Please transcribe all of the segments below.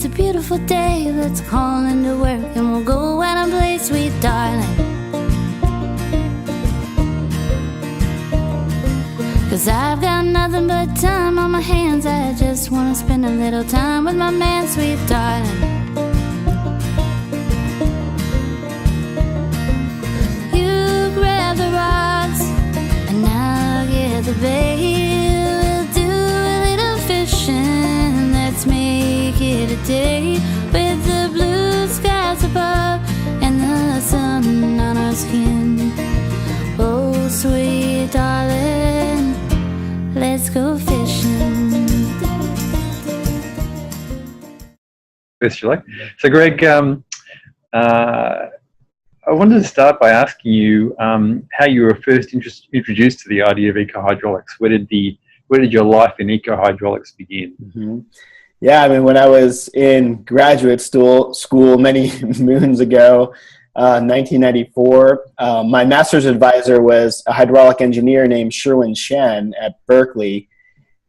It's a beautiful day, let's call into work and we'll go out and play, sweet darling. 'Cause I've got nothing but time on my hands, I just wanna spend a little time with my man, sweet darling. You grab the rocks and I'll get the bait. We'll do a little fishing, let's make it a day with the blue skies above and the sun on our skin. Oh, sweet darling, let's go fishing. Best you like. So, Greg, I wanted to start by asking you how you were first introduced to the idea of ecohydraulics. Where did your life in ecohydraulics begin? Mm-hmm. Yeah, I mean, when I was in graduate school many moons ago, 1994, my master's advisor was a hydraulic engineer named Sherwin Shen at Berkeley,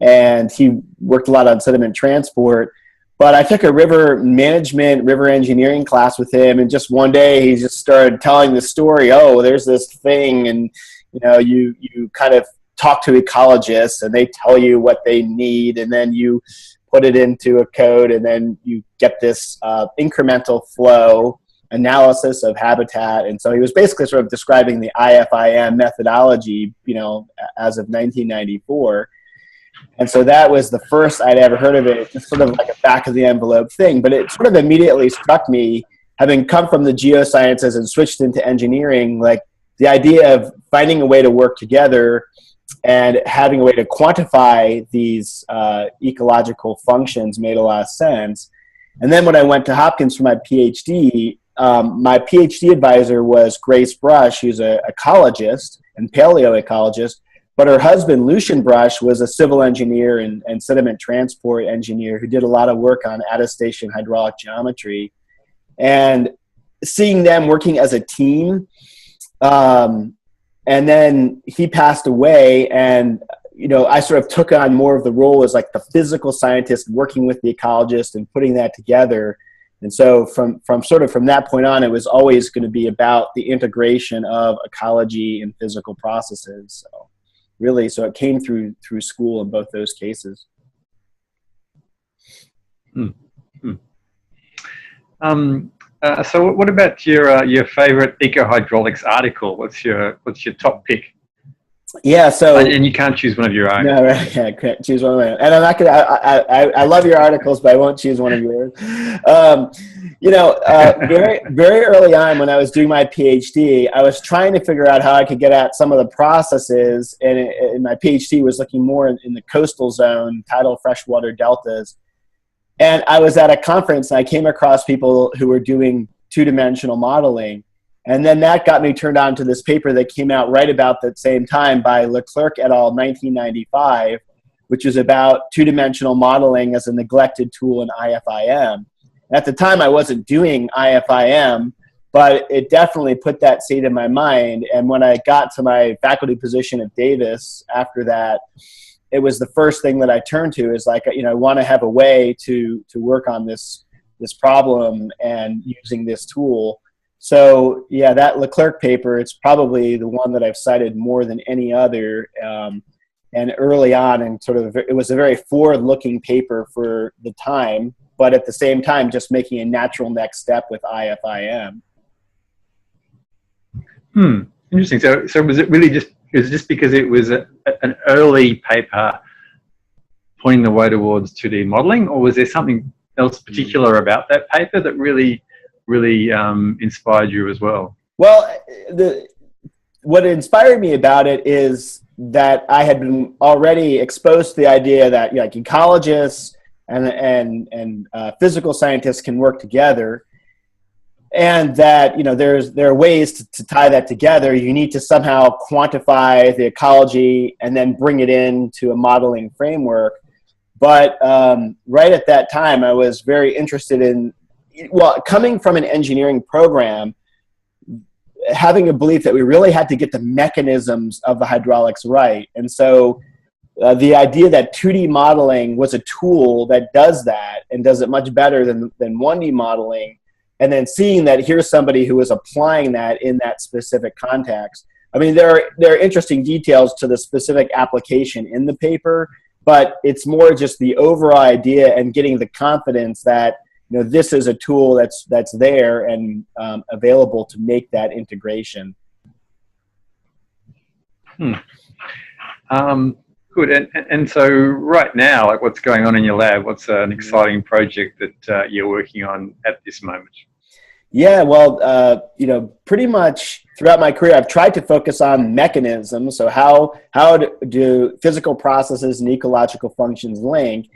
and he worked a lot on sediment transport. But I took a river management, river engineering class with him, and just one day he just started telling the story. Oh, there's this thing, and you kind of talk to ecologists, and they tell you what they need, and then you put it into a code, and then you get this incremental flow analysis of habitat. And so he was basically sort of describing the IFIM methodology, as of 1994. And so that was the first I'd ever heard of it, just sort of like a back of the envelope thing. But it sort of immediately struck me, having come from the geosciences and switched into engineering, like the idea of finding a way to work together and having a way to quantify these ecological functions made a lot of sense. And then when I went to Hopkins for my PhD advisor was Grace Brush, who's an ecologist and paleoecologist, but her husband, Lucian Brush, was a civil engineer and sediment transport engineer who did a lot of work on attestation hydraulic geometry. And seeing them working as a team, and then he passed away, and I sort of took on more of the role as like the physical scientist working with the ecologist and putting that together. And so from that point on, it was always going to be about the integration of ecology and physical processes. So it came through school in both those cases. So what about your favorite ecohydraulics article? What's your top pick? Yeah, so and you can't choose one of your own. No, right? Yeah, I can't choose one of my own. And I'm not gonna. I love your articles, but I won't choose one of yours. Very very early on when I was doing my PhD, I was trying to figure out how I could get at some of the processes, and my PhD was looking more in the coastal zone, tidal freshwater deltas. And I was at a conference, and I came across people who were doing two-dimensional modeling. And then that got me turned on to this paper that came out right about that same time by Leclerc et al. 1995, which is about two-dimensional modeling as a neglected tool in IFIM. At the time, I wasn't doing IFIM, but it definitely put that seed in my mind. And when I got to my faculty position at Davis after that, it was the first thing that I turned to is like, I want to have a way to work on this problem and using this tool. So yeah, that Leclerc paper, it's probably the one that I've cited more than any other. And early on, and it was a very forward-looking paper for the time, but at the same time, just making a natural next step with IFIM. Interesting. So was it really just because it was an early paper pointing the way towards 2D modeling, or was there something else particular about that paper that really inspired you as well? Well, what inspired me about it is that I had been already exposed to the idea that ecologists and physical scientists can work together, and that there are ways to tie that together. You need to somehow quantify the ecology and then bring it into a modeling framework. But right at that time, I was very interested in, coming from an engineering program, having a belief that we really had to get the mechanisms of the hydraulics right. And so the idea that 2D modeling was a tool that does that and does it much better than 1D modeling, and then seeing that here's somebody who is applying that in that specific context. I mean, there are interesting details to the specific application in the paper, but it's more just the overall idea and getting the confidence that, you know, this is a tool that's there and available to make that integration. Good. And so right now, like, what's going on in your lab? What's an exciting project that you're working on at this moment? Yeah, well, you know, pretty much throughout my career, I've tried to focus on mechanisms. So how do physical processes and ecological functions link?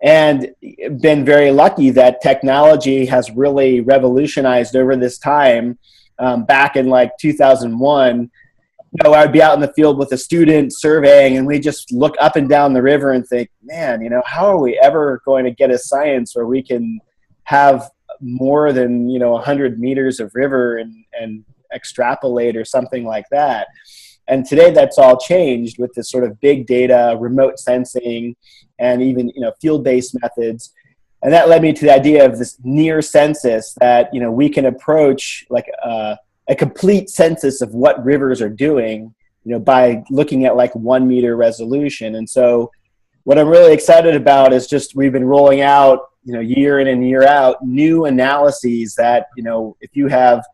And been very lucky that technology has really revolutionized over this time. Back in like 2001, you know, I'd be out in the field with a student surveying, and we just look up and down the river and think, man, you know, how are we ever going to get a science where we can have more than, you know, 100 meters of river and extrapolate or something like that? And today that's all changed with this sort of big data, remote sensing, and even, you know, field-based methods. And that led me to the idea of this near census, that, you know, we can approach like a complete census of what rivers are doing, you know, by looking at like 1 meter resolution. And so what I'm really excited about is just we've been rolling out, you know, year in and year out, new analyses that, you know, if you have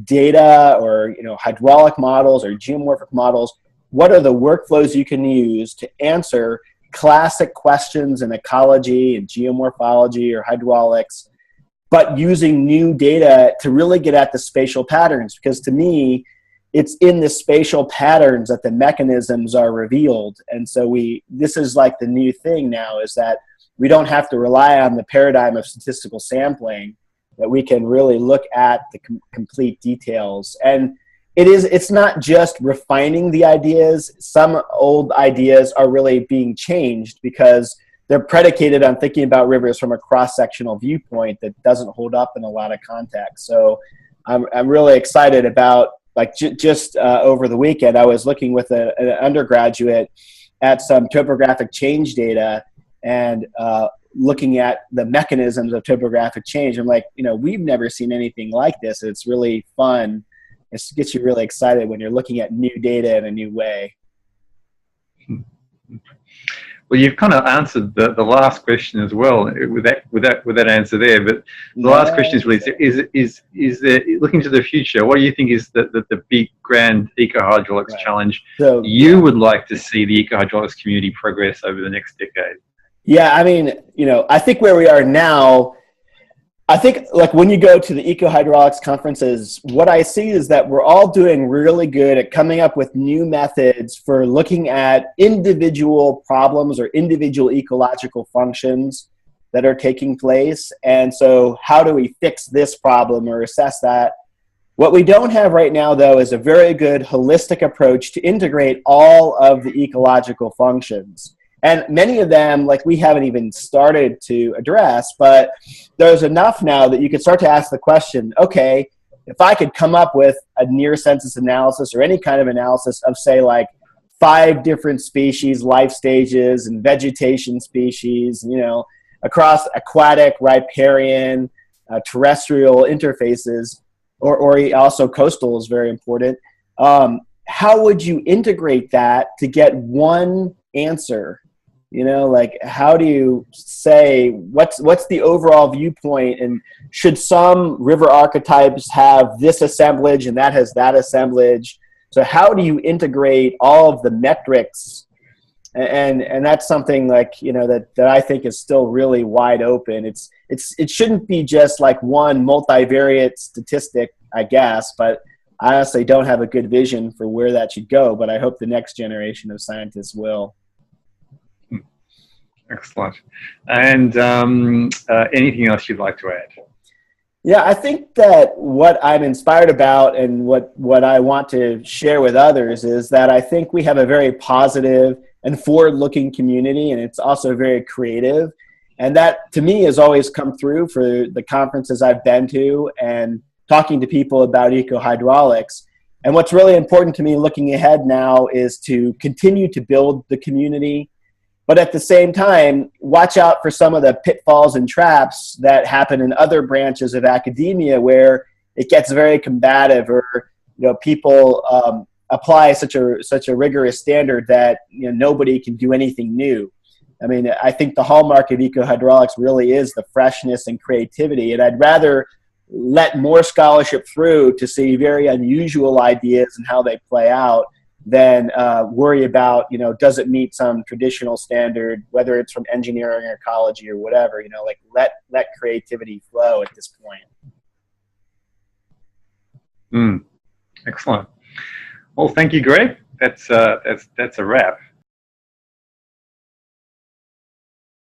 data or, you know, hydraulic models or geomorphic models, what are the workflows you can use to answer classic questions in ecology and geomorphology or hydraulics, but using new data to really get at the spatial patterns? Because to me, it's in the spatial patterns that the mechanisms are revealed. And so this is like the new thing now, is that we don't have to rely on the paradigm of statistical sampling, that we can really look at the complete details. And it's not just refining the ideas. Some old ideas are really being changed because they're predicated on thinking about rivers from a cross-sectional viewpoint that doesn't hold up in a lot of contexts. So I'm really excited about, like, just over the weekend, I was looking with an undergraduate at some topographic change data and looking at the mechanisms of topographic change. I'm like, you know, we've never seen anything like this. It's really fun. It gets you really excited when you're looking at new data in a new way. Well, you've kind of answered the last question as well with that answer there. But the last question is really, is there, looking to the future, what do you think is the big grand ecohydraulics challenge you would like to see the ecohydraulics community progress over the next decade? Yeah, I mean, you know, I think where we are now, I think, like, when you go to the ecohydraulics conferences, what I see is that we're all doing really good at coming up with new methods for looking at individual problems or individual ecological functions that are taking place. And so how do we fix this problem or assess that? What we don't have right now, though, is a very good holistic approach to integrate all of the ecological functions. And many of them, like, we haven't even started to address, but there's enough now that you can start to ask the question, okay, if I could come up with a near census analysis or any kind of analysis of, say, like 5 different species, life stages, and vegetation species, you know, across aquatic, riparian, terrestrial interfaces, or also coastal is very important. How would you integrate that to get one answer? You know, like, how do you say what's the overall viewpoint, and should some river archetypes have this assemblage and that has that assemblage? So how do you integrate all of the metrics? And that's something, like, you know, that I think is still really wide open. It shouldn't be just like one multivariate statistic, I guess, but I honestly don't have a good vision for where that should go, but I hope the next generation of scientists will. Excellent. And anything else you'd like to add? Yeah, I think that what I'm inspired about and what I want to share with others is that I think we have a very positive and forward-looking community, and it's also very creative. And that, to me, has always come through for the conferences I've been to and talking to people about ecohydraulics. And what's really important to me looking ahead now is to continue to build the community, but at the same time, watch out for some of the pitfalls and traps that happen in other branches of academia where it gets very combative, or people apply such a rigorous standard that nobody can do anything new. I mean, I think the hallmark of ecohydraulics really is the freshness and creativity, and I'd rather let more scholarship through to see very unusual ideas and how they play out than worry about, does it meet some traditional standard, whether it's from engineering or ecology or whatever, let creativity flow at this point. Excellent. Well, thank you, Greg. That's a wrap.